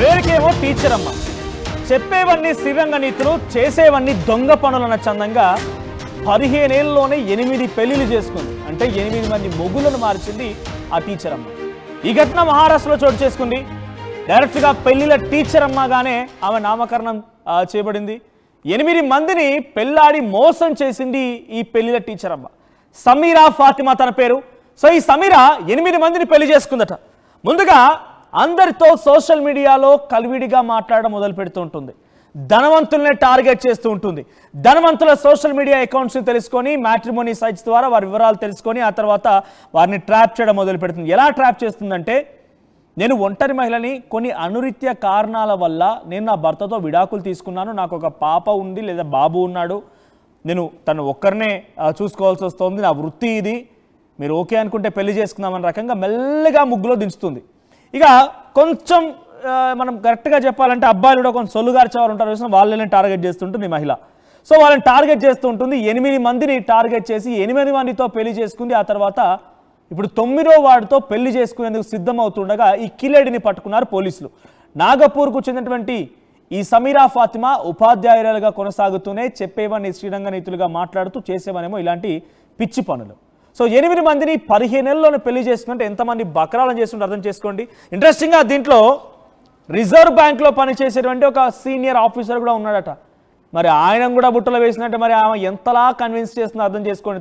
పేరుకేమో teacher అమ్మ, చెప్పేవన్నీ శ్రీరంగ నీతులు, చేసేవన్నీ దొంగ పనులన్న చందంగా 15 ఏళ్ళలోనే 8 పెళ్లిళ్ళు చేసుకుంది. అంటే 8 మంది మొగులను మార్చింది ఆ టీచర్ అమ్మ. ఈ ఘటన మహారాష్ట్రలో చోటు చేసుకుంది. డైరెక్ట్గా పెళ్లిళ్ళ టీచర్ అమ్మగానే ఆమె నామకరణం చేయబడింది. 8 మందిని పెళ్లాడి మోసం చేసింది ఈ పెళ్లిళ్ళ టీచర్ అమ్మ. సమీరా ఫాతిమా తన పేరు. సో ఈ సమీరా 8 మందిని పెళ్లి చేసుకుందట. ముందుగా అందరితో సోషల్ మీడియాలో కలివిడిగా మాట్లాడడం మొదలు పెడుతూ ఉంటుంది. ధనవంతులనే టార్గెట్ చేస్తూ ఉంటుంది. ధనవంతుల సోషల్ మీడియా అకౌంట్స్ని తెలుసుకొని మ్యాట్రిమోనీ సైట్స్ ద్వారా వారి వివరాలు తెలుసుకొని ఆ తర్వాత వారిని ట్రాప్ చేయడం మొదలు పెడుతుంది. ఎలా ట్రాప్ చేస్తుందంటే, నేను ఒంటరి మహిళని, కొన్ని అనురీత్య కారణాల వల్ల నేను నా భర్తతో విడాకులు తీసుకున్నాను, నాకు ఒక పాప ఉంది లేదా బాబు ఉన్నాడు, నేను తను ఒక్కరినే చూసుకోవాల్సి వస్తుంది, నా వృత్తి ఇది, మీరు ఓకే అనుకుంటే పెళ్లి చేసుకుందామన్న రకంగా మెల్లగా ముగ్గులో దించుతుంది. ఇక కొంచెం మనం కరెక్ట్గా చెప్పాలంటే అబ్బాయిలు కూడా కొంచెం సొల్లుగార్చేవారు ఉంటారు, వాళ్ళని టార్గెట్ చేస్తుంటుంది ఈ మహిళ. సో వాళ్ళని టార్గెట్ చేస్తూ ఉంటుంది. 8 మందిని టార్గెట్ చేసి 8 మందితో పెళ్లి చేసుకుంది. ఆ తర్వాత ఇప్పుడు 9వ వాడితో పెళ్లి చేసుకునేందుకు సిద్ధమవుతుండగా ఈ కిలేడిని పట్టుకున్నారు పోలీసులు. నాగపూర్కు చెందినటువంటి ఈ సమీరా ఫాతిమా ఉపాధ్యాయురాలుగా కొనసాగుతూనే చెప్పేవన్నీ శ్రీరంగ నీతులుగా మాట్లాడుతూ చేసేవనేమో ఇలాంటి పిచ్చి పనులు. సో 8 మందిని 15 నెలల్లోనే పెళ్లి చేసుకుంటే ఎంతమంది బకరాలను చేస్తుంటే అర్థం చేసుకోండి. ఇంట్రెస్టింగ్గా దీంట్లో రిజర్వ్ బ్యాంక్లో పనిచేసేటువంటి ఒక సీనియర్ ఆఫీసర్ కూడా ఉన్నాడట. మరి ఆయన కూడా బుట్టలో వేసినట్టే మరి ఆమె ఎంతలా కన్విన్స్ చేస్తుందో అర్థం చేసుకోండి.